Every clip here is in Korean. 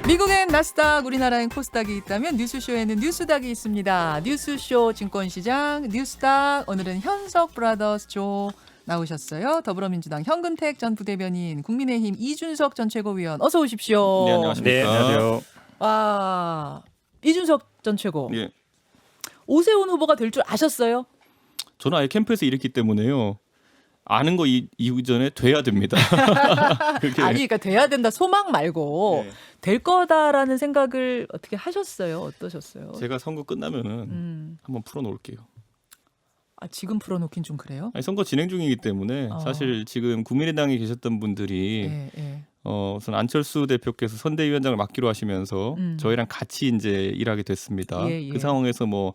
미국엔 나스닥, 우리나라엔 코스닥이 있다면 뉴스쇼에는 뉴스닥이 있습니다. 뉴스쇼 증권시장 뉴스닥, 오늘은 현석 브라더스 조 나오셨어요. 더불어민주당 현근택 전 부대변인, 국민의힘 이준석 전 최고위원, 어서 오십시오. 네, 안녕하십니까. 네, 안녕하세요. 와, 이준석 전 최고. 예. 오세훈 후보가 될 줄 아셨어요? 저는 아예 캠프에서 일했기 때문에요. 아는 거 이전에 돼야 됩니다. 그렇게. 아니, 그러니까 돼야 된다 소망 말고 네. 될 거다라는 생각을 어떻게 하셨어요? 어떠셨어요? 제가 선거 끝나면은 한번 풀어놓을게요. 아, 지금 풀어놓긴 좀 그래요? 아니, 선거 진행 중이기 때문에 사실 지금 국민의당에 계셨던 분들이 예, 예. 우선 안철수 대표께서 선대위원장을 맡기로 하시면서 저희랑 같이 이제 일하게 됐습니다. 예, 예. 그 상황에서 뭐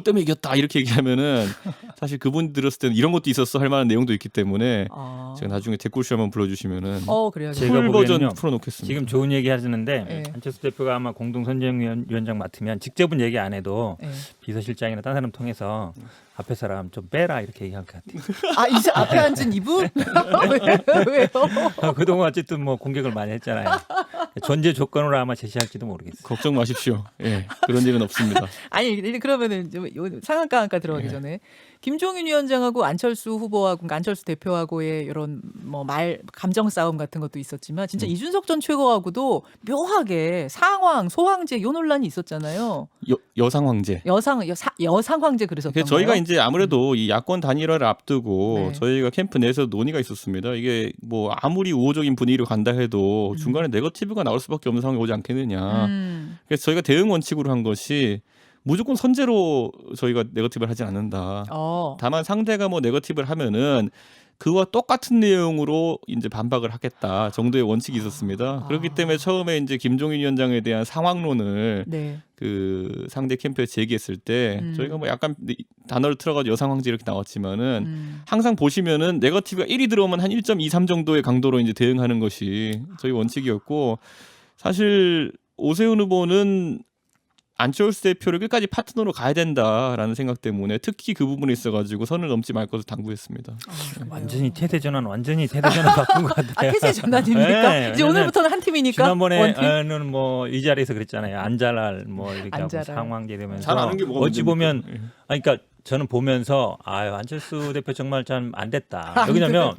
때문에 이겼다 이렇게 얘기하면은 사실 그분 들었을 때는 이런 것도 있었어 할 만한 내용도 있기 때문에 제가 나중에 댓글쇼 한번 불러주시면은 그래요. 제가 풀 버전 보기에는요, 풀어놓겠습니다. 지금 좋은 얘기 하시는데 네. 안철수 대표가 아마 공동선대위원장 맡으면 직접은 얘기 안 해도 예. 비서실장이나 다른 사람 통해서 앞에 사람 좀 빼라 이렇게 얘기할 것 같아요. 아, 이제 앞에 앉은 이분? 왜요? 그동안 어쨌든 뭐 공격을 많이 했잖아요. 존재 조건으로 아마 제시할지도 모르겠어요. 걱정 마십시오. 예, 그런 일은 없습니다. 아니, 일단은 상한가 들어가기 전에 김종인 위원장하고 안철수 후보하고, 그러니까 안철수 대표하고의 이런 뭐 감정 싸움 같은 것도 있었지만 진짜 이준석 전 최고하고도 묘하게 상황, 소황제 요 논란이 있었잖아요. 여상 황제. 여상 황제 그랬었던 거예요. 저희가 이제 아무래도 이 야권 단일화를 앞두고 네. 저희가 캠프 내에서 논의가 있었습니다. 이게 뭐 아무리 우호적인 분위기로 간다 해도 중간에 네거티브가 나올 수밖에 없는 상황이 오지 않겠느냐. 그래서 저희가 대응 원칙으로 한 것이 무조건 선제로 저희가 네거티브를 하진 않는다. 다만 상대가 뭐 네거티브를 하면은 그와 똑같은 내용으로 이제 반박을 하겠다 정도의 원칙이 있었습니다. 그렇기 때문에 처음에 이제 김종인 위원장에 대한 상황론을 네. 그 상대 캠프에 제기했을 때 저희가 뭐 약간 단어를 틀어가지고 여상황제 이렇게 나왔지만은 항상 보시면은 네거티브가 1이 들어오면 한 1.23 정도의 강도로 이제 대응하는 것이 저희 원칙이었고, 사실 오세훈 후보는 안철수 대표를 끝까지 파트너로 가야 된다라는 생각 때문에 특히 그 부분에 있어가지고 선을 넘지 말 것을 당부했습니다. 완전히 태세전환 바꾼 것 같아요. 아, 태세 전환입니까? 네, 이제 오늘부터는 한 팀이니까. 지난번에는 뭐 이 자리에서 그랬잖아요. 안잘할 뭐 이렇게 하고 안잘할. 상황제 되면서 잘 아는 게 뭐가 어찌 문제입니까? 보면 그러니까 저는 보면서 안철수 대표 정말 참 안 됐다. 왜냐면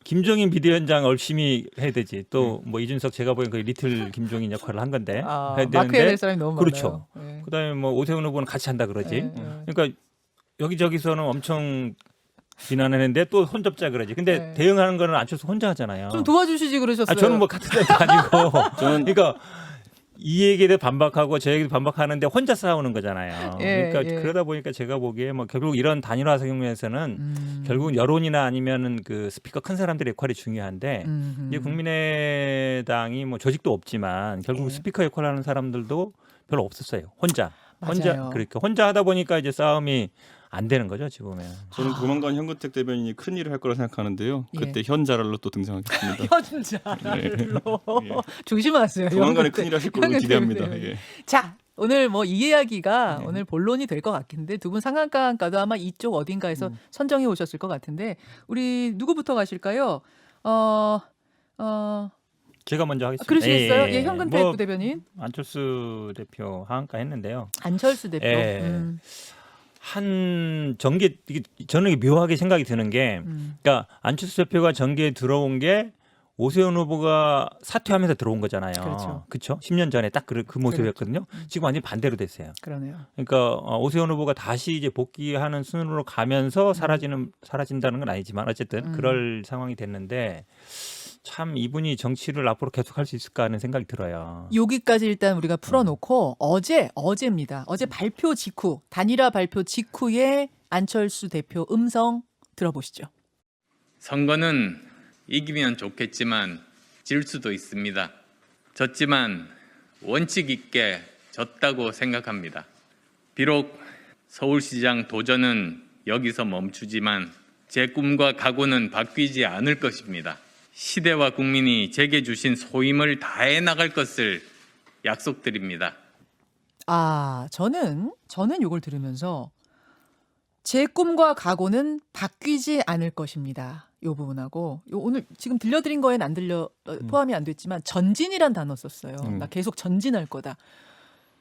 김종인 비대위원장 열심히 해야 되지. 또 뭐 이준석 제가 보기엔 그 리틀 김종인 역할을 한 건데 해야 되는데 마크해야 될 사람이 너무 그렇죠. 많아요. 네. 그다음에 뭐 오세훈 후보는 같이 한다 그러지. 네. 그러니까 여기저기서는 엄청 비난하는데 또 손잡자 그러지. 근데 네. 대응하는 거는 안철수 혼자 하잖아요. 좀 도와주시지 그러셨어요. 저는 뭐 같은 데도 아니고 그러니까 이 얘기에 대해 반박하고 저 얘기도 반박하는데 혼자 싸우는 거잖아요. 예, 그러니까 예. 그러다 보니까 제가 보기에 뭐 결국 이런 단일화 경우에서는 결국 여론이나 아니면은 그 스피커 큰 사람들의 역할이 중요한데 이제 국민의당이 뭐 조직도 없지만 결국 예. 스피커 역할을 하는 사람들도 별로 없었어요. 혼자 맞아요. 그러니까 혼자 하다 보니까 이제 싸움이 안 되는 거죠, 지금 보면. 저는 조만간 현근택 대변인이 큰 일을 할 거라 생각하는데요. 그때 현자랄로 또 등장하겠습니다. 현자랄로 조심하세요. 조만간에 현근택. 큰 일을 하실 걸로 기대합니다. 현근택. 예. 자, 오늘 뭐 이 이야기가 오늘 본론이 될 것 같은데 두 분 상한가도 아마 이쪽 어딘가에서 선정해 오셨을 것 같은데 우리 누구부터 가실까요? 제가 먼저 하겠습니다. 그러시겠어요? 예, 현근택 뭐 부대변인. 안철수 대표 하한가 했는데요. 안철수 대표. 한 정계 저는 이게 묘하게 생각이 드는 게 그러니까 안철수 대표가 정계에 들어온 게 오세훈 후보가 사퇴하면서 들어온 거잖아요. 그렇죠. 10년 전에 딱 그 모습이었거든요. 지금 완전히 반대로 됐어요. 그러네요. 그러니까 오세훈 후보가 다시 이제 복귀하는 순으로 가면서 사라진다는 건 아니지만 어쨌든 그럴 상황이 됐는데 참 이분이 정치를 앞으로 계속 할 수 있을까 하는 생각이 들어요. 여기까지 일단 우리가 풀어놓고 어제입니다. 어제 발표 직후, 단일화 발표 직후에 안철수 대표 음성 들어보시죠. 선거는 이기면 좋겠지만 질 수도 있습니다. 졌지만 원칙 있게 졌다고 생각합니다. 비록 서울시장 도전은 여기서 멈추지만 제 꿈과 각오는 바뀌지 않을 것입니다. 시대와 국민이 제게 주신 소임을 다해 나갈 것을 약속드립니다. 저는 이걸 들으면서 제 꿈과 각오는 바뀌지 않을 것입니다. 요 부분하고 오늘 지금 들려드린 거엔 안 포함이 안 됐지만 전진이란 단어 썼어요. 나 계속 전진할 거다.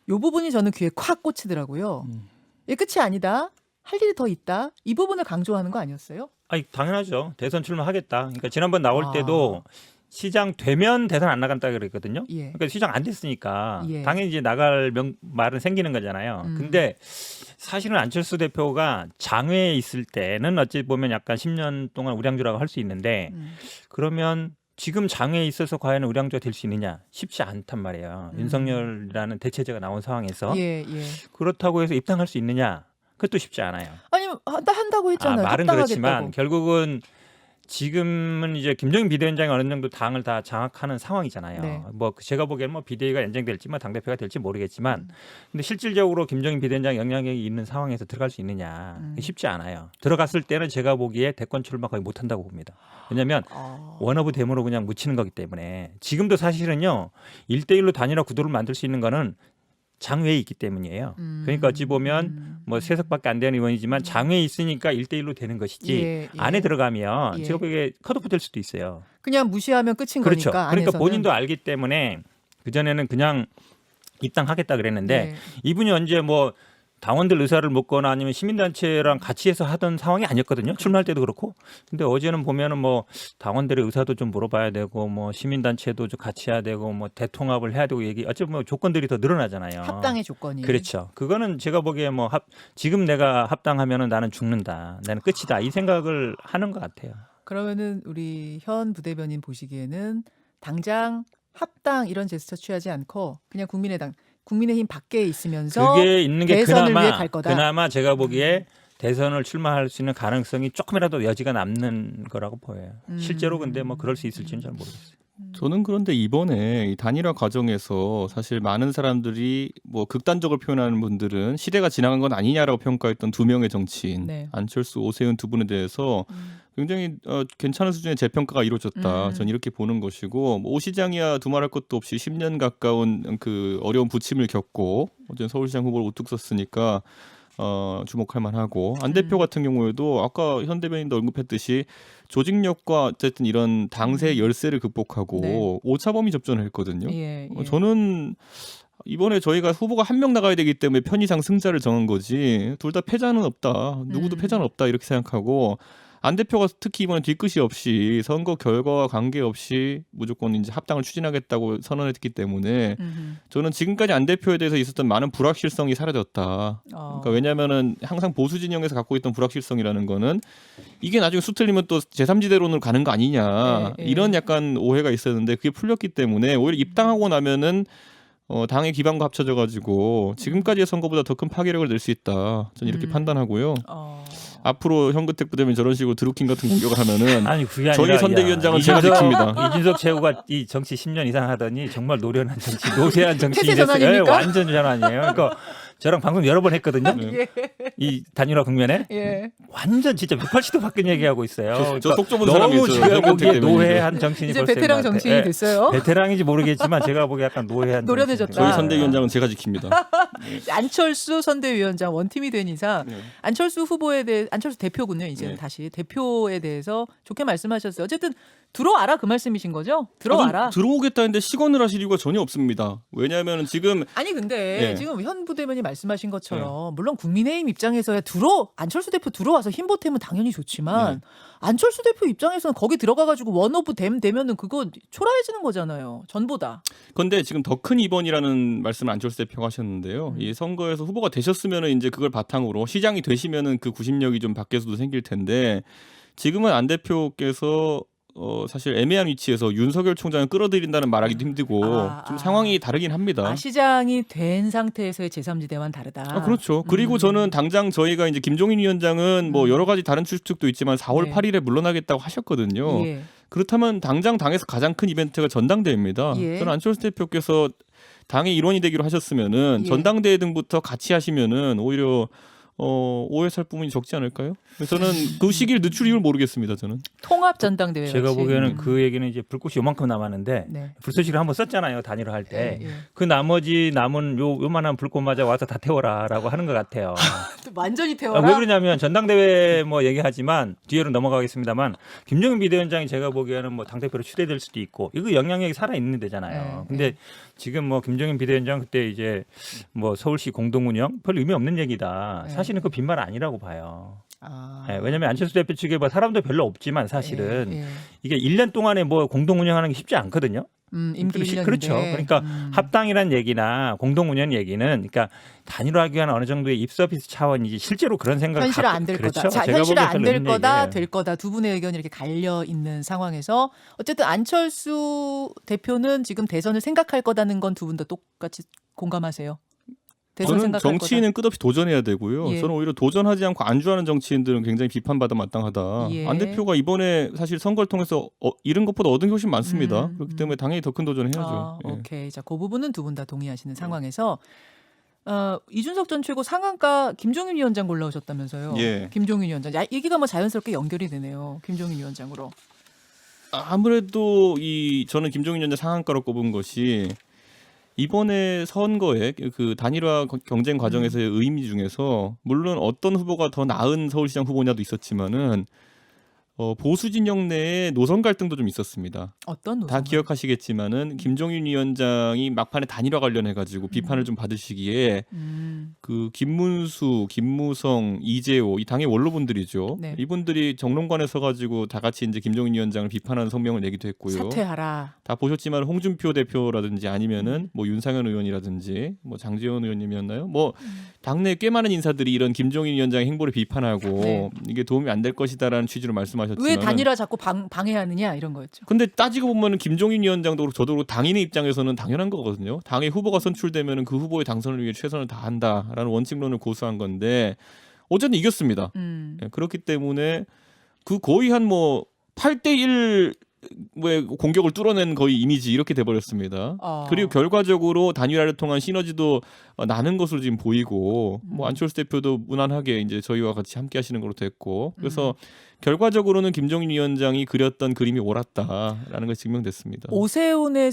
요 부분이 저는 귀에 콱 꽂히더라고요. 이게 끝이 아니다. 할 일이 더 있다. 이 부분을 강조하는 거 아니었어요? 아니 당연하죠. 대선 출마하겠다. 그러니까 지난번 나올 때도 시장 되면 대선 안 나간다 그랬거든요. 예. 그러니까 시장 안 됐으니까 예. 당연히 이제 나갈 말은 생기는 거잖아요. 근데 사실은 안철수 대표가 장외에 있을 때는 어찌 보면 약간 10년 동안 우량주라고 할 수 있는데 그러면 지금 장외에 있어서 과연 우량주가 될 수 있느냐 쉽지 않단 말이에요. 윤석열이라는 대체제가 나온 상황에서 예. 그렇다고 해서 입당할 수 있느냐 그것도 쉽지 않아요. 아니 한다고 했잖아요. 말은 합당하겠다고. 그렇지만 결국은 지금은 이제 김종인 비대위원장이 어느 정도 당을 다 장악하는 상황이잖아요. 네. 뭐 제가 보기에는 뭐 비대위가 연장될지 뭐 당대표가 될지 모르겠지만 근데 실질적으로 김종인 비대위원장 영향력이 있는 상황에서 들어갈 수 있느냐 쉽지 않아요. 들어갔을 때는 제가 보기에 대권 출마 거의 못한다고 봅니다. 왜냐하면 원어브 댐으로 그냥 묻히는 거기 때문에 지금도 사실은요 1대1로 단일화 구도를 만들 수 있는 거는 장외에 있기 때문이에요. 그러니까 어찌 보면 뭐 3석밖에 안 되는 의원이지만 장외에 있으니까 1대1로 되는 것이지 예. 안에 들어가면 예. 제가 보기에 컷오프 될 수도 있어요. 그냥 무시하면 끝인 그렇죠. 거니까. 그러니까 안에서는. 본인도 알기 때문에 그전에는 그냥 입당하겠다 그랬는데 네. 이분이 언제 뭐 당원들 의사를 묻거나 아니면 시민단체랑 같이 해서 하던 상황이 아니었거든요. 출마할 때도 그렇고. 근데 어제는 보면은 뭐 당원들의 의사도 좀 물어봐야 되고 뭐 시민단체도 좀 같이 해야 되고 뭐 대통합을 해야 되고 어찌 보면 조건들이 더 늘어나잖아요. 합당의 조건이. 그렇죠. 그거는 제가 보기에 뭐 지금 내가 합당하면은 나는 죽는다. 나는 끝이다. 이 생각을 하는 것 같아요. 그러면은 우리 현 부대변인 보시기에는 당장 합당 이런 제스처 취하지 않고 그냥 국민의힘 밖에 있으면서 그게 있는 게 대선을 위해 갈 거다. 그나마 제가 보기에 대선을 출마할 수 있는 가능성이 조금이라도 여지가 남는 거라고 보여요. 실제로 근데 뭐 그럴 수 있을지는 잘 모르겠어요. 저는 그런데 이번에 이 단일화 과정에서 사실 많은 사람들이 뭐 극단적으로 표현하는 분들은 시대가 지나간 건 아니냐라고 평가했던 두 명의 정치인 네. 안철수, 오세훈 두 분에 대해서 굉장히 괜찮은 수준의 재평가가 이루어졌다. 저는 이렇게 보는 것이고 뭐 오 시장이야 두말할 것도 없이 10년 가까운 그 어려운 부침을 겪고 어제 서울시장 후보를 우뚝 섰으니까 주목할 만하고 안 대표 같은 경우에도 아까 현 대변인도 언급했듯이 조직력과 어쨌든 이런 당세의 열세를 극복하고 네. 5차 범위 접전을 했거든요. 예. 저는 이번에 저희가 후보가 한 명 나가야 되기 때문에 편의상 승자를 정한 거지 둘 다 패자는 없다. 누구도 패자는 없다 이렇게 생각하고 안 대표가 특히 이번에 뒤끝이 없이 선거 결과와 관계없이 무조건 이제 합당을 추진하겠다고 선언했기 때문에 저는 지금까지 안 대표에 대해서 있었던 많은 불확실성이 사라졌다. 그러니까 왜냐하면은 항상 보수 진영에서 갖고 있던 불확실성이라는 거는 이게 나중에 수틀리면 또 제3지대론으로 가는 거 아니냐 이런 약간 오해가 있었는데 그게 풀렸기 때문에 오히려 입당하고 나면은 당의 기반과 합쳐져 가지고 지금까지의 선거보다 더 큰 파괴력을 낼 수 있다. 저는 이렇게 판단하고요. 앞으로 현근택 부대변인 저런 식으로 드루킹 같은 공격을 하면은 아니 그게 아니라 저희 선대위원장은 제가 지킵니다. 이준석 최고가 이 정치 10년 이상 하더니 정말 노련한 정치, 노세한 정치인이 태세 전환입니까? 됐어요. 완전 전환이에요. 그러니까 저랑 방송 여러 번 했거든요. 예. 이 단일화 국면에 예. 완전 진짜 180도 바뀐 얘기하고 있어요. 저 속 좁은 너무 사람이 있어요. 제가 현근택 보기에 대변인도. 노회한 정치인이 이제 벌써 베테랑 있는 것 같아요. 정치인이 예. 됐어요. 베테랑인지 모르겠지만 제가 보기에 약간 노회한 노련해졌다. 저희 정치인이 선대위원장은 제가 지킵니다. 안철수 선대위원장 원팀이 된 이상 네. 안철수 후보에 대해 안철수 대표군요. 이제는 네. 다시 대표에 대해서 좋게 말씀하셨어요. 어쨌든 들어와라 그 말씀이신 거죠? 들어와라. 들어오겠다는데 시건을 하실 이유가 전혀 없습니다. 왜냐하면 지금 아니 근데 네. 지금 현 부대변인이 말씀하신 것처럼 물론 국민의힘 입장에서야 안철수 대표 들어와서 힘 보태면 당연히 좋지만 안철수 대표 입장에서는 거기 들어가가지고 원오브 댐 되면은 그거 초라해지는 거잖아요. 전보다. 근데 지금 더 큰 이번이라는 말씀을 안철수 대표가 하셨는데요. 이 선거에서 후보가 되셨으면은 이제 그걸 바탕으로 시장이 되시면은 그 구심력이 좀 밖에서도 생길 텐데 지금은 안 대표께서 사실 애매한 위치에서 윤석열 총장을 끌어들인다는 말하기도 힘들고 좀 상황이 다르긴 합니다. 시장이 된 상태에서의 제3지대와는 다르다. 그렇죠. 그리고 저는 당장 저희가 이제 김종인 위원장은 뭐 여러 가지 다른 추측도 있지만 4월 네. 8일에 물러나겠다고 하셨거든요. 예. 그렇다면 당장 당에서 가장 큰 이벤트가 전당대회입니다. 예. 저는 안철수 대표께서 당의 일원이 되기로 하셨으면은 예. 전당대회 등부터 같이 하시면은 오히려 오해 살 부분이 적지 않을까요? 저는 그 시기를 늦출 이유를 모르겠습니다. 저는. 통합 전당대회 제가 같이. 보기에는 그 얘기는 이제 불꽃이 요만큼 남았는데 네. 불쏘시를 한번 썼잖아요. 단일화 할 때. 예, 예. 그 나머지 남은 요만한 불꽃마저 와서 다 태워라라고 하는 것 같아요. 또 완전히 아, 태워라. 왜 그러냐면 전당대회 뭐 얘기하지만 뒤로 넘어가겠습니다만 김정인 비대위원장이 제가 보기에는 뭐 당대표로 추대될 수도 있고 이거 영향력이 살아 있는 데잖아요. 네, 근데 지금 뭐 김정인 비대위원장 그때 이제 뭐 서울시 공동운영 별 의미 없는 얘기다. 네. 사실은 그 빈말 아니라고 봐요. 아. 네, 왜냐하면 안철수 대표 측에 뭐 사람도 별로 없지만 사실은 예, 예. 이게 1년 동안에 뭐 공동운영하는 게 쉽지 않거든요. 임기 1년인데. 그렇죠. 그러니까 합당이란 얘기나 공동운영 얘기는 그러니까 단일화하기 위한 어느 정도의 입서비스 차원이지 실제로 그런 생각을 현실은 안 될 그렇죠? 거다. 자, 제가 현실은 보기엔 안 별로 될 없는 거다, 얘기예요. 될 거다. 두 분의 의견이 이렇게 갈려 있는 상황에서 어쨌든 안철수 대표는 지금 대선을 생각할 거다는 건 두 분 다 똑같이 공감하세요. 대선 저는 생각할 정치인은 끝없이 도전해야 되고요. 예. 저는 오히려 도전하지 않고 안주하는 정치인들은 굉장히 비판받아 마땅하다. 예. 안 대표가 이번에 사실 선거를 통해서 잃은 것보다 얻은 게 훨씬 많습니다. 그렇기 때문에 당연히 더 큰 도전을 거다. 해야죠. 예. 오케이. 자, 그 부분은 두 분 다 동의하시는 상황에서 이준석 전 최고 상한가 김종인 위원장 골라오셨다면서요. 예. 김종인 위원장. 야, 얘기가 뭐 자연스럽게 연결이 되네요. 김종인 위원장으로. 아무래도 저는 김종인 위원장 상한가로 꼽은 것이 이번에 선거에 그 단일화 경쟁 과정에서의 의미 중에서 물론 어떤 후보가 더 나은 서울시장 후보냐도 있었지만은 보수 진영 내에 노선 갈등도 좀 있었습니다. 어떤 노선? 다 기억하시겠지만은 김종인 위원장이 막판에 단일화 관련해 가지고 비판을 좀 받으시기에 그 김문수, 김무성, 이재호 이 당의 원로분들이죠. 네. 이분들이 정론관에 서가지고 다 같이 이제 김종인 위원장을 비판하는 성명을 내기도 했고요. 사퇴하라. 다 보셨지만 홍준표 대표라든지 아니면은 뭐 윤상현 의원이라든지 뭐 장제원 의원님이었나요? 뭐 당내 꽤 많은 인사들이 이런 김종인 위원장의 행보를 비판하고 네. 이게 도움이 안 될 것이다라는 취지로 말씀하셨지만 왜 단일화 자꾸 방해하느냐 이런 거였죠. 근데 따지고 보면은 김종인 위원장도 그렇고 저도 그렇고 당인의 입장에서는 당연한 거거든요. 당의 후보가 선출되면은 그 후보의 당선을 위해 최선을 다한다라는 원칙론을 고수한 건데 어쨌든 이겼습니다. 예, 그렇기 때문에 그 거의 한 뭐 8대1 왜 공격을 뚫어낸 거의 이미지 이렇게 돼버렸습니다. 그리고 결과적으로 단일화를 통한 시너지도 나는 것으로 지금 보이고 뭐 안철수 대표도 무난하게 이제 저희와 같이 함께하시는 걸로 됐고 그래서 결과적으로는 김종인 위원장이 그렸던 그림이 옳았다라는 것이 증명됐습니다. 오세훈의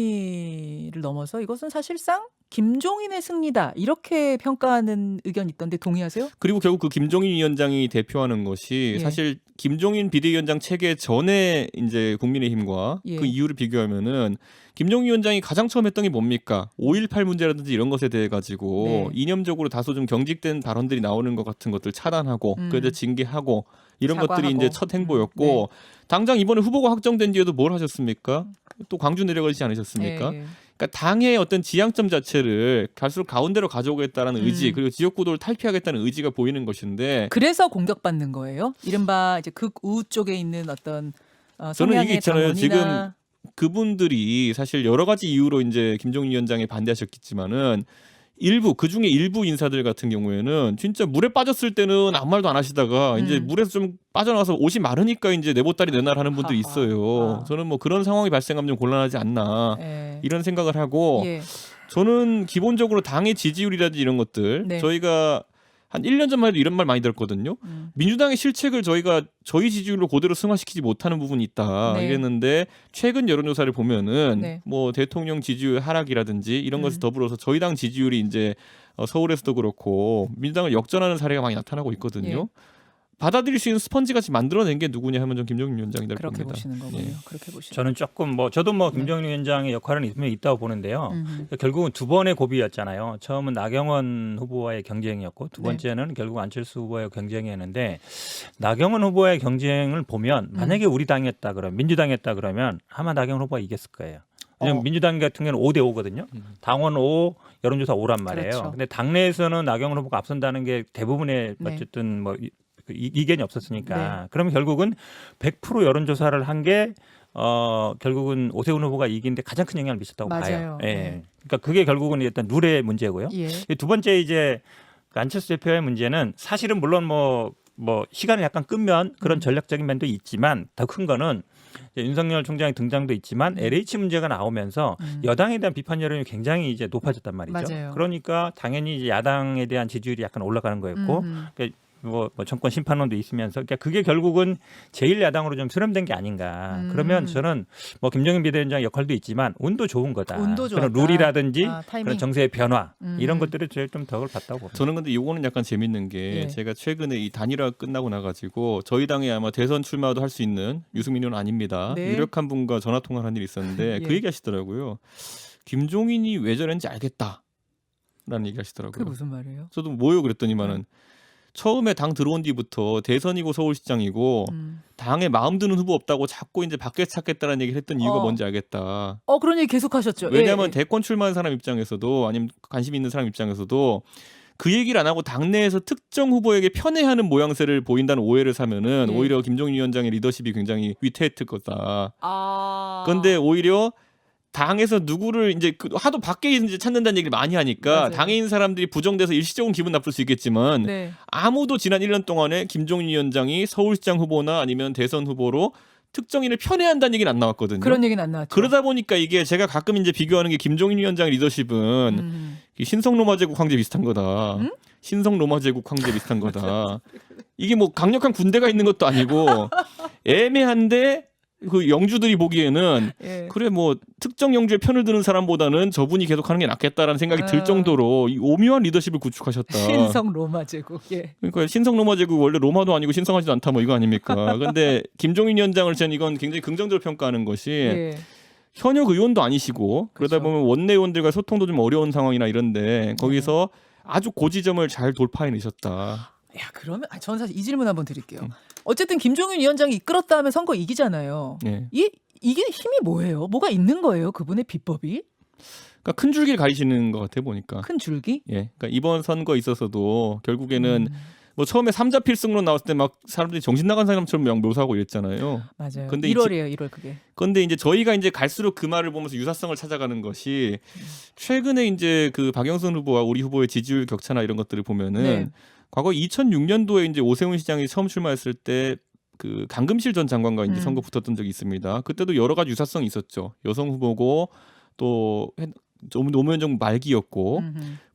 승리를 넘어서 이것은 사실상 김종인의 승리다 이렇게 평가하는 의견이 있던데 동의하세요? 그리고 결국 그 김종인 위원장이 대표하는 것이 예. 사실 김종인 비대위원장 체계 전에 이제 국민의힘과 예. 그 이유를 비교하면은 김종인 위원장이 가장 처음 했던 게 뭡니까? 5.18 문제라든지 이런 것에 대해 가지고 네. 이념적으로 다소 좀 경직된 발언들이 나오는 것 같은 것들 차단하고 그래서 징계하고 이런 사과하고. 것들이 이제 첫 행보였고 네. 당장 이번에 후보가 확정된 뒤에도 뭘 하셨습니까? 또 광주 내려가지 않으셨습니까? 예, 예. 그러니까 당의 어떤 지향점 자체를 갈수록 가운데로 가져오겠다라는 의지 그리고 지역구도를 탈피하겠다는 의지가 보이는 것인데 그래서 공격받는 거예요? 이른바 이제 극우 쪽에 있는 어떤 저는 성향의 이게 있잖아요. 정원이나 그분들이 사실 여러 가지 이유로 이제 김종인 위원장에 반대하셨겠지만은 일부 그 중에 일부 인사들 같은 경우에는 진짜 물에 빠졌을 때는 아무 말도 안 하시다가 이제 물에서 좀 빠져나와서 옷이 마르니까 이제 내 보따리 내놔라 하는 분들이 있어요. 저는 뭐 그런 상황이 발생하면 좀 곤란하지 않나 예. 이런 생각을 하고 예. 저는 기본적으로 당의 지지율이라든지 이런 것들 네. 저희가 한 1년 전만 해도 이런 말 많이 들었거든요. 민주당의 실책을 저희가 저희 지지율로 그대로 승화시키지 못하는 부분이 있다 네. 이랬는데 최근 여론조사를 보면은 네. 뭐 대통령 지지율 하락이라든지 이런 것에 더불어서 저희 당 지지율이 이제 서울에서도 그렇고 민주당을 역전하는 사례가 많이 나타나고 있거든요. 예. 받아들일 수 있는 스펀지 같이 만들어낸 게 누구냐 하면 좀 김종인 위원장이 될 그렇게 겁니다. 보시는 거군요. 예. 그렇게 보시는. 저는 조금 저도 김종인 위원장의 역할은 분명히 있다고 보는데요. 음. 결국은 두 번의 고비였잖아요. 처음은 나경원 후보와의 경쟁이었고 두 네. 번째는 결국 안철수 후보와의 경쟁이었는데 나경원 후보와의 경쟁을 보면 만약에 우리 당이었다 그러면 민주당이었다 그러면 아마 나경원 후보가 이겼을 거예요. 왜냐면 민주당 같은 경우는 5대 5거든요. 당원 5, 여론조사 5란 말이에요. 그렇죠. 근데 당내에서는 나경원 후보가 앞선다는 게 대부분의 네. 어쨌든 뭐 이견이 없었으니까 네. 그러면 결국은 100% 여론조사를 한 게 결국은 오세훈 후보가 이긴데 가장 큰 영향을 미쳤다고 맞아요. 봐요. 예. 네. 그러니까 그게 결국은 일단 룰의 문제고요. 예. 두 번째 이제 안철수 대표의 문제는 사실은 물론 뭐 시간을 약간 끄면 그런 전략적인 면도 있지만 더 큰 거는 이제 윤석열 총장의 등장도 있지만 LH 문제가 나오면서 여당에 대한 비판 여론이 굉장히 이제 높아졌단 말이죠. 맞아요. 그러니까 당연히 이제 야당에 대한 지지율이 약간 올라가는 거였고 그러니까 뭐 정권 심판론도 있으면서 그러니까 그게 결국은 제1야당으로 좀 수렴된 게 아닌가. 그러면 저는 뭐 김종인 비대위원장 역할도 있지만 운도 좋은 거다. 운도 그런 좋았다. 룰이라든지 타이밍. 그런 정세의 변화 이런 것들을 제일 좀 덕을 봤다고 봅니다. 저는 근데 이거는 약간 재밌는 게 예. 제가 최근에 이 단일화 끝나고 나가지고 저희 당에 아마 대선 출마도 할 수 있는 유승민 의원 아닙니다. 네. 유력한 분과 전화 통화를 한 일이 있었는데 예. 그 얘기하시더라고요. 김종인이 왜 저랬는지 알겠다라는 그게 얘기하시더라고요. 무슨 말이에요? 저도 뭐요 그랬더니만은 처음에 당 들어온 뒤부터 대선이고 서울시장이고 당에 마음 드는 후보 없다고 자꾸 이제 밖에 찾겠다는 얘기를 했던 이유가 뭔지 알겠다. 그런 얘기 계속 하셨죠. 왜냐하면 예. 대권 출마한 사람 입장에서도 아니면 관심 있는 사람 입장에서도 그 얘기를 안 하고 당내에서 특정 후보에게 편애하는 모양새를 보인다는 오해를 사면은 예. 오히려 김종인 위원장의 리더십이 굉장히 위태했을 거다. 아. 그런데 오히려 당에서 누구를 이제 하도 밖에 이제 찾는다는 얘기를 많이 하니까 맞아요. 당에 있는 사람들이 부정돼서 일시적으로 기분 나쁠 수 있겠지만 네. 아무도 지난 1년 동안에 김종인 위원장이 서울시장 후보나 아니면 대선 후보로 특정인을 편애한다는 얘기는 안 나왔거든요. 그런 얘기는 안 나왔죠. 그러다 보니까 이게 제가 가끔 이제 비교하는 게 김종인 위원장의 리더십은 신성 로마 제국 황제 비슷한 거다. 신성 로마 제국 황제 비슷한 거다. 이게 뭐 강력한 군대가 있는 것도 아니고 애매한데 그 영주들이 보기에는 예. 그래 뭐 특정 영주의 편을 드는 사람보다는 저분이 계속하는 게 낫겠다라는 생각이 들 아. 정도로 이 오묘한 리더십을 구축하셨다. 신성 로마 제국. 예. 그러니까 신성 로마 제국 원래 로마도 아니고 신성하지도 않다 뭐 이거 아닙니까? 근데 김종인 위원장을 저는 이건 굉장히 긍정적으로 평가하는 것이 예. 현역 의원도 아니시고 그러다 그렇죠. 보면 원내 의원들과 소통도 좀 어려운 상황이나 이런데 거기서 아주 고지점을 잘 돌파해내셨다. 야, 그러면 저는 사실 이 질문 한번 드릴게요. 어쨌든 김종인 위원장이 이끌었다 하면 선거 이기잖아요. 예. 이게 힘이 뭐예요? 뭐가 있는 거예요? 그분의 비법이? 그러니까 큰 줄기를 가리시는 것 같아 보니까. 큰 줄기? 예. 그러니까 이번 선거에 있어서도 결국에는 뭐 처음에 3자 필승으로 나왔을 때 막 사람들이 정신 나간 사람처럼 막 묘사하고 이랬잖아요. 맞아요. 근데 1월이에요, 1월 그게. 그런데 이제 저희가 이제 갈수록 그 말을 보면서 유사성을 찾아가는 것이 최근에 이제 그 박영선 후보와 우리 후보의 지지율 격차나 이런 것들을 보면은 네. 과거 2006년도에 이제 오세훈 시장이 처음 출마했을 때 그 강금실 전 장관과 이제 선거 붙었던 적이 있습니다. 그때도 여러 가지 유사성이 있었죠. 여성 후보고 또 노무현 정부 말기였고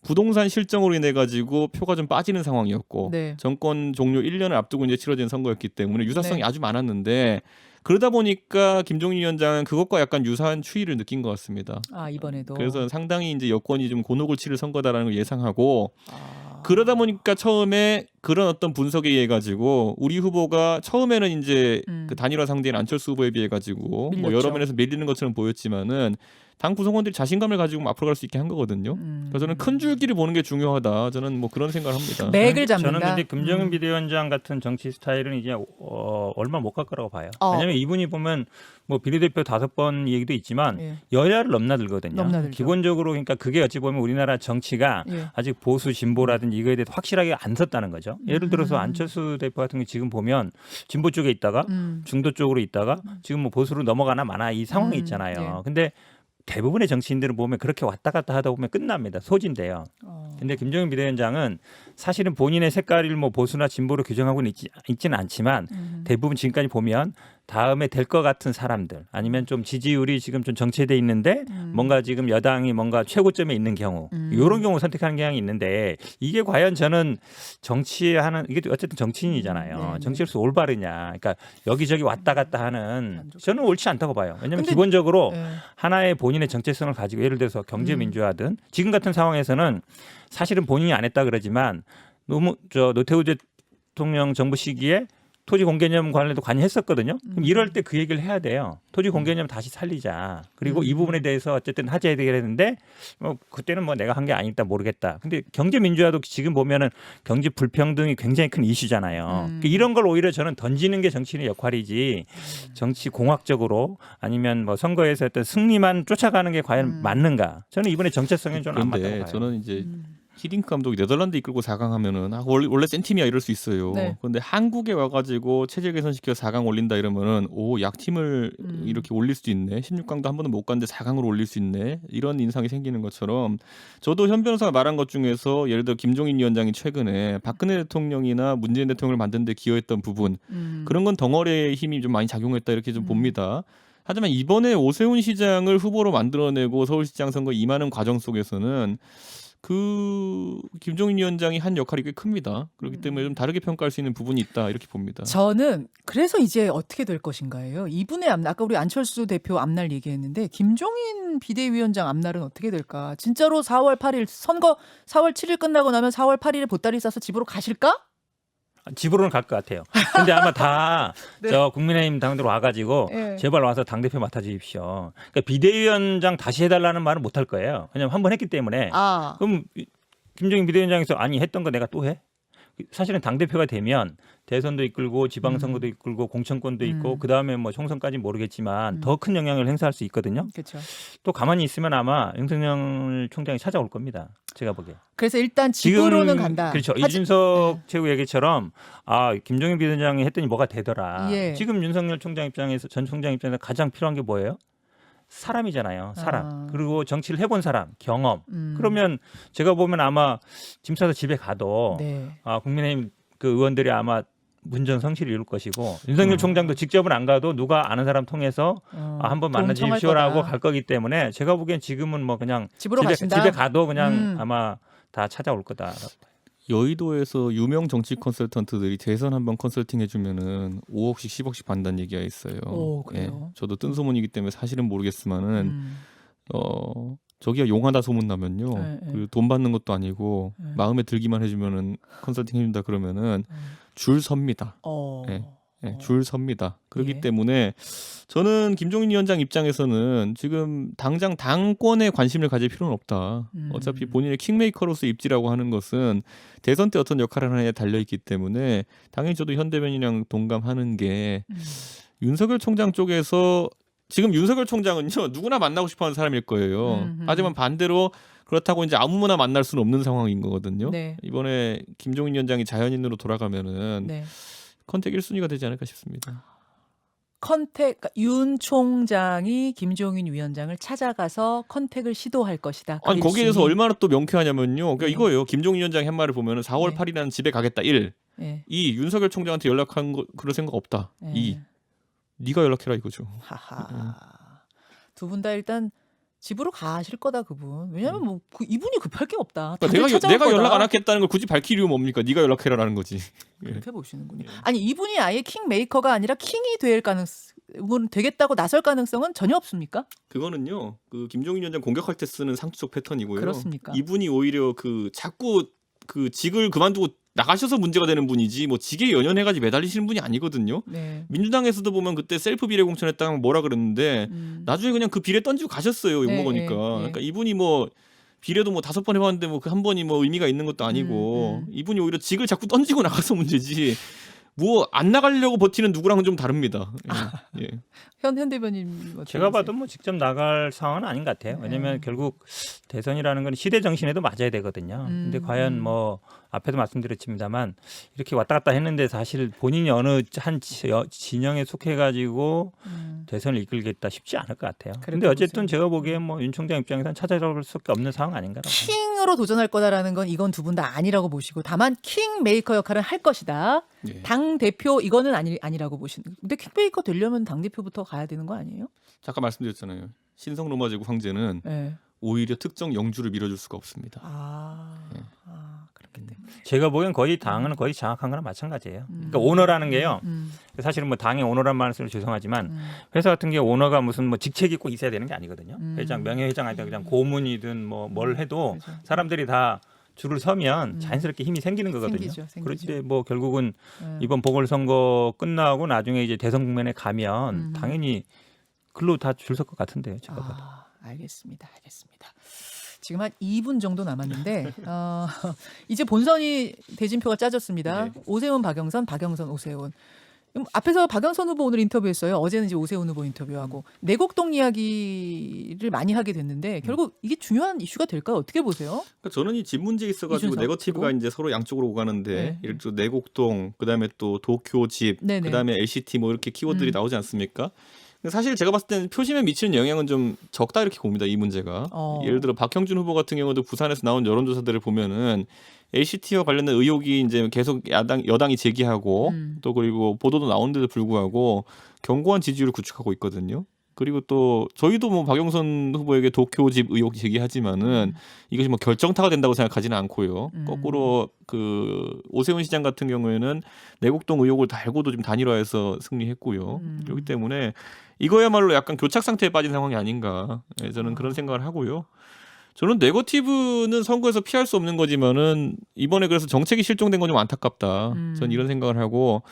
부동산 실정으로 인해 가지고 표가 좀 빠지는 상황이었고 네. 정권 종료 1년을 앞두고 이제 치러진 선거였기 때문에 유사성이 네. 아주 많았는데 그러다 보니까 김종인 위원장은 그것과 약간 유사한 추이를 느낀 것 같습니다. 아, 이번에도. 그래서 상당히 이제 여권이 좀 곤혹을 치를 선거다라는 걸 예상하고 아. 그러다 보니까 처음에 그런 어떤 분석에 의해 가지고 우리 후보가 처음에는 이제 그 단일화 상대인 안철수 후보에 비해 가지고 뭐 밀렸죠. 여러 면에서 밀리는 것처럼 보였지만은 당 구성원들이 자신감을 가지고 앞으로 갈 수 있게 한 거거든요. 그래서 저는 큰 줄기를 보는 게 중요하다. 저는 뭐 그런 생각을 합니다. 맥을 잡는다. 저는 근데 김종인 비대위원장 같은 정치 스타일은 이제 얼마 못 갈 거라고 봐요. 왜냐하면 이분이 보면 뭐 비례대표 5번 얘기도 있지만 예. 여야를 넘나들거든요. 넘나들죠. 기본적으로 그러니까 그게 어찌 보면 우리나라 정치가 예. 아직 보수 진보라든지 이거에 대해서 확실하게 안 섰다는 거죠. 예를 들어서 안철수 대표 같은 게 지금 보면 진보 쪽에 있다가 중도 쪽으로 있다가 지금 뭐 보수로 넘어가나 마나 이 상황이 있잖아요. 예. 근데 대부분의 정치인들은 보면 그렇게 왔다 갔다 하다 보면 끝납니다. 소진돼요. 근데 김종인 비대위원장은 사실은 본인의 색깔을 뭐 보수나 진보로 규정하고는 있지는 않지만 대부분 지금까지 보면 다음에 될 것 같은 사람들 아니면 좀 지지율이 지금 좀 정체돼 있는데 뭔가 지금 여당이 뭔가 최고점에 있는 경우 이런 경우 선택하는 경향이 있는데 이게 과연 저는 정치하는 이게 어쨌든 정치인이잖아요. 네. 정치로서 올바르냐. 그러니까 여기저기 왔다 갔다 하는 저는 옳지 않다고 봐요. 왜냐하면 근데- 기본적으로 예. 하나의 본인의 정체성을 가지고 예를 들어서 경제민주화든 지금 같은 상황에서는 사실은 본인이 안 했다 그러지만 너무 노태우 대통령 정부 시기에 토지 공개념 관련해도 관여했었거든요. 그럼 이럴 때 그 얘기를 해야 돼요. 토지 공개념 다시 살리자. 그리고 이 부분에 대해서 어쨌든 하자야 되겠는데 뭐 그때는 뭐 내가 한 게 아니다 모르겠다. 근데 경제 민주화도 지금 보면은 경제 불평등이 굉장히 큰 이슈잖아요. 그러니까 이런 걸 오히려 저는 던지는 게 정치인의 역할이지 정치 공학적으로 아니면 뭐 선거에서 어떤 승리만 쫓아가는 게 과연 맞는가? 저는 이번에 정체성에 좀 안 맞다고 그런데 봐요. 저는 이제 히딩크 감독이 네덜란드 이끌고 4강 하면은 원래 센 팀이야 이럴 수 있어요. 네. 그런데 한국에 와가지고 체질 개선시켜 4강 올린다 이러면은 오 약팀을 이렇게 올릴 수도 있네. 16강도 한 번은 못 갔는데 4강으로 올릴 수 있네. 이런 인상이 생기는 것처럼 저도 현 변호사가 말한 것 중에서 예를 들어 김종인 위원장이 최근에 박근혜 대통령이나 문재인 대통령을 만드는 데 기여했던 부분 그런 건 덩어리의 힘이 좀 많이 작용했다 이렇게 좀 봅니다. 하지만 이번에 오세훈 시장을 후보로 만들어내고 서울시장 선거 임하는 과정 속에서는 그 김종인 위원장이 한 역할이 꽤 큽니다. 그렇기 때문에 좀 다르게 평가할 수 있는 부분이 있다 이렇게 봅니다. 저는 그래서 이제 어떻게 될 것인가예요. 이분의 앞날, 아까 우리 안철수 대표 앞날 얘기했는데 김종인 비대위원장 앞날은 어떻게 될까? 진짜로 4월 8일 선거 4월 7일 끝나고 나면 4월 8일에 보따리 싸서 집으로 가실까? 집으로는 갈 것 같아요. 근데 아마 다 네. 저 국민의힘 당대로 와가지고 네. 제발 와서 당대표 맡아주십시오. 그러니까 비대위원장 다시 해달라는 말은 못 할 거예요. 왜냐면 한 번 했기 때문에. 아, 그럼 김종인 비대위원장에서 아니 했던 거 내가 또 해? 사실은 당대표가 되면 대선도 이끌고 지방선거도 이끌고 공천권도 있고 그다음에 뭐 총선까지 모르겠지만 더 큰 영향을 행사할 수 있거든요. 그렇죠. 또 가만히 있으면 아마 윤석열 총장이 찾아올 겁니다. 제가 보기에. 그래서 일단 집으로는 간다. 그렇죠. 하지- 이준석 최고 얘기처럼 김종인 비대위원장이 했더니 뭐가 되더라. 예. 지금 윤석열 총장 입장에서 전 총장 입장에서 가장 필요한 게 뭐예요? 사람이잖아요. 사람. 아. 그리고 정치를 해본 사람, 경험. 그러면 제가 보면 아마 짐 싸서 집에 가도 네. 국민의힘 그 의원들이 아마 문전성시를 이룰 것이고 윤석열 총장도 직접은 안 가도 누가 아는 사람 통해서 한번 도움 청할 만나주십시오라고 거다. 갈 거기 때문에 제가 보기엔 지금은 뭐 그냥 집으로 가신다. 집에 가도 그냥 음. 아마 다 찾아올 거다라고. 여의도에서 유명 정치 컨설턴트들이 대선 한번 컨설팅 해주면은 5억씩 10억씩 받는다는 얘기가 있어요. 오, 그래요? 저도 뜬 소문이기 때문에 사실은 모르겠지만은 음. 저기가 용하다 소문 나면요. 네, 네. 그 돈 받는 것도 아니고 네. 마음에 들기만 해주면은 컨설팅 해준다 그러면은 줄 섭니다. 어. 네. 줄 섭니다. 그렇기 예. 때문에 저는 김종인 위원장 입장에서는 지금 당장 당권에 관심을 가질 필요는 없다. 어차피 본인의 킹메이커로서 입지라고 하는 것은 대선 때 어떤 역할을 하느냐에 달려있기 때문에 당연히 저도 현 대변인이랑 동감하는 게 윤석열 총장 쪽에서 지금 윤석열 총장은요 누구나 만나고 싶어하는 사람일 거예요. 하지만 반대로 그렇다고 이제 아무나 만날 수는 없는 상황인 거거든요. 네. 이번에 김종인 위원장이 자연인으로 돌아가면은 네. 컨택 1순위가 되지 않을까 싶습니다. 그러니까 윤 총장이 김종인 위원장을 찾아가서 컨택을 시도할 것이다. 그 아니 거기에 대해서 일순위. 얼마나 또 명쾌하냐면요. 그러니까 네. 이거예요. 김종인 위원장이 한 말을 보면은 4월 네. 8일에는 집에 가겠다. 1. 네. 2. 윤석열 총장한테 연락한 거 그럴 생각 없다. 네. 2. 네가 연락해라 이거죠. 하하. 두 분 다 일단 집으로 가실 거다 그분. 왜냐면 뭐 이분이 급할 게 없다. 다들 그러니까 찾아올 내가 거다. 연락 안 하겠다는 걸 굳이 밝힐 이유가 뭡니까? 네가 연락해라라는 거지. 예. 그렇게 보시는군요. 아니 이분이 아예 킹 메이커가 아니라 킹이 될 가능성은 되겠다고 나설 가능성은 전혀 없습니까? 그거는요. 그 김종인 위원장 공격할 때 쓰는 상투적 패턴이고요. 그렇습니까? 이분이 오히려 그 자꾸 그 직을 그만두고 나가셔서 문제가 되는 분이지 뭐 직에 연연해가지고 매달리시는 분이 아니거든요. 네. 민주당에서도 보면 그때 셀프 비례 공천했다가 뭐라 그랬는데 나중에 그냥 그 비례 던지고 가셨어요. 욕 네, 먹으니까. 네, 네. 그러니까 이분이 뭐 비례도 뭐 5번 해봤는데 뭐 그 한 번이 뭐 의미가 있는 것도 아니고 이분이 오히려 직을 자꾸 던지고 나가서 문제지. 뭐 안 나가려고 버티는 누구랑은 좀 다릅니다. 예. 예. 현 대변인 어떻게 제가 보세요? 봐도 뭐 직접 나갈 상황은 아닌 것 같아요. 왜냐하면 결국 대선이라는 건 시대 정신에도 맞아야 되거든요. 근데 과연 뭐 앞에도 말씀드렸습니다만 이렇게 왔다 갔다 했는데 사실 본인이 어느 한 진영에 속해가지고 대선을 이끌겠다 쉽지 않을 것 같아요. 근데 그렇게 어쨌든 보세요. 제가 보기엔 뭐 윤 총장 입장에서는 찾아올 수밖에 없는 상황 아닌가라고. 킹으로 도전할 거다라는 건 이건 두 분 다 아니라고 보시고 다만 킹 메이커 역할은 할 것이다. 예. 당 대표 이거는 아니라고 보시는. 근데 킹 메이커 되려면 당 대표부터 가야 되는 거 아니에요? 잠깐 말씀드렸잖아요. 신성 로마 제국 황제는 네. 오히려 특정 영주를 밀어줄 수가 없습니다. 그렇기 때문에. 제가 보기엔 거의 당은 거의 장악한 거랑 마찬가지예요. 그러니까 오너라는 게요. 사실은 뭐 당의 오너란 말을 쓰면 죄송하지만 회사 같은 게 오너가 무슨 뭐 직책이 꼭 있어야 되는 게 아니거든요. 회장, 명예회장 아니라 그냥 고문이든 뭐 뭘 해도 그렇죠. 사람들이 다 줄을 서면 자연스럽게 힘이 생기는 거거든요. 생기죠. 그럴 때 뭐 결국은 이번 보궐선거 끝나고 나중에 이제 대선 국면에 가면 당연히 글로 다 줄 설 것 같은데요. 제가 봐도. 알겠습니다. 지금 한 2분 정도 남았는데 이제 본선이 대진표가 짜졌습니다. 네. 오세훈, 박영선, 오세훈. 앞에서 박영선 후보 오늘 인터뷰했어요. 어제는 이제 오세훈 후보 인터뷰하고 내곡동 이야기를 많이 하게 됐는데 결국 이게 중요한 이슈가 될까요? 어떻게 보세요? 그러니까 저는 이 집 문제 있어가지고 이준석 네거티브가 치고. 이제 서로 양쪽으로 오가는데 네. 예를 들어 내곡동, 그다음에 또 도쿄 집, 네네. 그다음에 LCT 뭐 이렇게 키워드들이 나오지 않습니까? 근데 사실 제가 봤을 때는 표심에 미치는 영향은 좀 적다 이렇게 봅니다. 이 문제가. 예를 들어 박형준 후보 같은 경우도 부산에서 나온 여론조사들을 보면은 LCT와 관련된 의혹이 이제 계속 여당이 제기하고 또 그리고 보도도 나오는데도 불구하고 견고한 지지율을 구축하고 있거든요. 그리고 또 저희도 뭐 박영선 후보에게 도쿄 집 의혹 제기하지만은 이것이 뭐 결정타가 된다고 생각하지는 않고요. 거꾸로 그 오세훈 시장 같은 경우에는 내곡동 의혹을 달고도 좀 단일화해서 승리했고요. 그렇기 때문에 이거야말로 약간 교착 상태에 빠진 상황이 아닌가. 예, 저는 그런 생각을 하고요. 저는 네거티브는 선거에서 피할 수 없는 거지만은 이번에 그래서 정책이 실종된 건 좀 안타깝다. 저는 이런 생각을 하고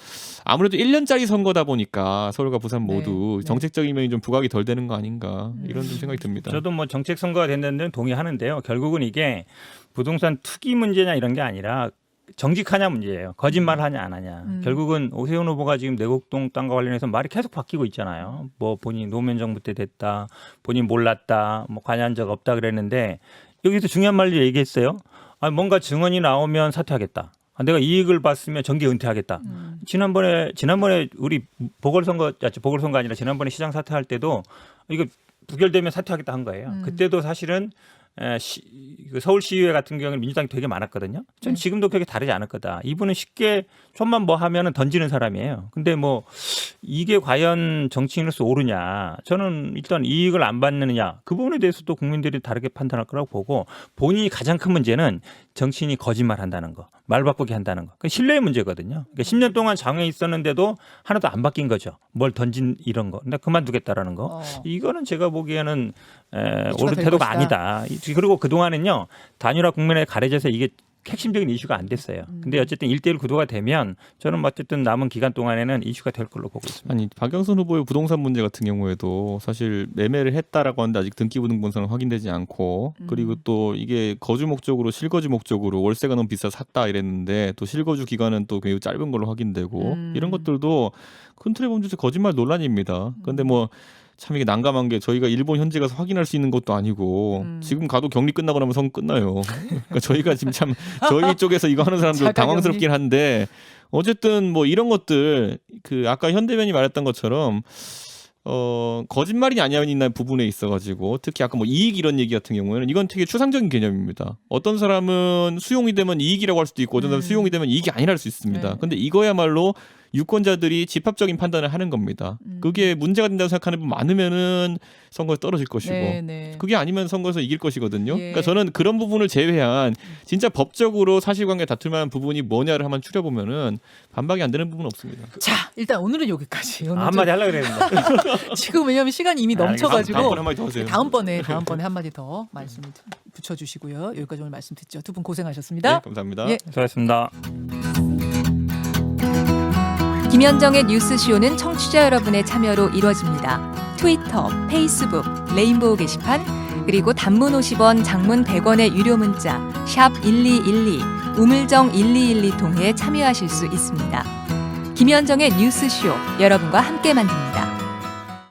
아무래도 1년짜리 선거다 보니까 서울과 부산 모두 네. 정책적인 면이 좀 부각이 덜 되는 거 아닌가 이런 좀 생각이 듭니다. 저도 뭐 정책 선거가 된다는 데는 동의하는데요. 결국은 이게 부동산 투기 문제냐 이런 게 아니라 정직하냐 문제예요. 거짓말하냐 안 하냐. 결국은 오세훈 후보가 지금 내곡동 땅과 관련해서 말이 계속 바뀌고 있잖아요. 뭐 본인 노무현 정부 때 됐다, 본인 몰랐다, 뭐 관여한 적 없다 그랬는데 여기서 중요한 말을 얘기했어요. 아, 뭔가 증언이 나오면 사퇴하겠다. 아, 내가 이익을 봤으면 정계 은퇴하겠다. 지난번에 우리 보궐선거가 아니라 지난번에 시장 사퇴할 때도 이거 부결되면 사퇴하겠다 한 거예요. 그때도 사실은 그 서울시의회 같은 경우는 민주당이 되게 많았거든요. 전 지금도 그렇게 다르지 않을 거다. 이분은 쉽게 좀만 뭐 하면은 던지는 사람이에요. 근데 뭐 이게 과연 정치인으로서 옳으냐? 저는 일단 이익을 안 받느냐 그 부분에 대해서도 국민들이 다르게 판단할 거라고 보고 본인이 가장 큰 문제는 정치인이 거짓말한다는 거, 말 바꾸기 한다는 거. 그 신뢰의 문제거든요. 그러니까 10년 동안 장외에 있었는데도 하나도 안 바뀐 거죠. 뭘 던진 이런 거. 근데 그만두겠다라는 거. 이거는 제가 보기에는 옳은 될 태도가 것이다. 아니다. 그리고 그동안은요. 단일화 국면에 가려져서 이게 핵심적인 이슈가 안 됐어요. 근데 어쨌든 1대1 구도가 되면 저는 어쨌든 남은 기간 동안에는 이슈가 될 걸로 보고 있습니다. 아니 박영선 후보의 부동산 문제 같은 경우에도 사실 매매를 했다라고 하는데 아직 등기부등본상은 확인되지 않고 그리고 또 이게 거주 목적으로 실거주 목적으로 월세가 너무 비싸 샀다 이랬는데 또 실거주 기간은 또 매우 짧은 걸로 확인되고 이런 것들도 큰 틀에 보면 거짓말 논란입니다. 그런데 뭐 참 이게 난감한 게 저희가 일본 현지 가서 확인할 수 있는 것도 아니고 지금 가도 격리 끝나고 나면 선거 끝나요. 그러니까 저희가 지금 참 저희 쪽에서 이거 하는 사람들 자가격리. 당황스럽긴 한데 어쨌든 뭐 이런 것들 그 아까 현대변이 말했던 것처럼 거짓말이 아니냐는 부분에 있어가지고 특히 아까 뭐 이익 이런 얘기 같은 경우에는 이건 되게 추상적인 개념입니다. 어떤 사람은 수용이 되면 이익이라고 할 수도 있고 어떤 사람은 수용이 되면 이익이 아니랄 수 있습니다. 네. 근데 이거야말로 유권자들이 집합적인 판단을 하는 겁니다. 그게 문제가 된다고 생각하는 분 많으면은 선거에 떨어질 것이고 네. 그게 아니면 선거에서 이길 것이거든요. 예. 그러니까 저는 그런 부분을 제외한 진짜 법적으로 사실관계 다툴 만한 부분이 뭐냐를 한번 추려보면은 반박이 안 되는 부분은 없습니다. 자, 일단 오늘은 여기까지. 오늘 한마디 하려고 그랬는데. 지금 왜냐하면 시간이 이미 넘쳐가지고 다음번에 한마디 더 하세요. 다음번에 한마디 더 말씀을 붙여주시고요. 여기까지 오늘 말씀 듣죠. 두 분 고생하셨습니다. 네, 감사합니다. 예. 수고하셨습니다. 김현정의 뉴스쇼는 청취자 여러분의 참여로 이루어집니다. 트위터, 페이스북, 레인보우 게시판, 그리고 단문 50원, 장문 100원의 유료 문자 샵 1212, 우물정 1212 통해 참여하실 수 있습니다. 김현정의 뉴스쇼, 여러분과 함께 만듭니다.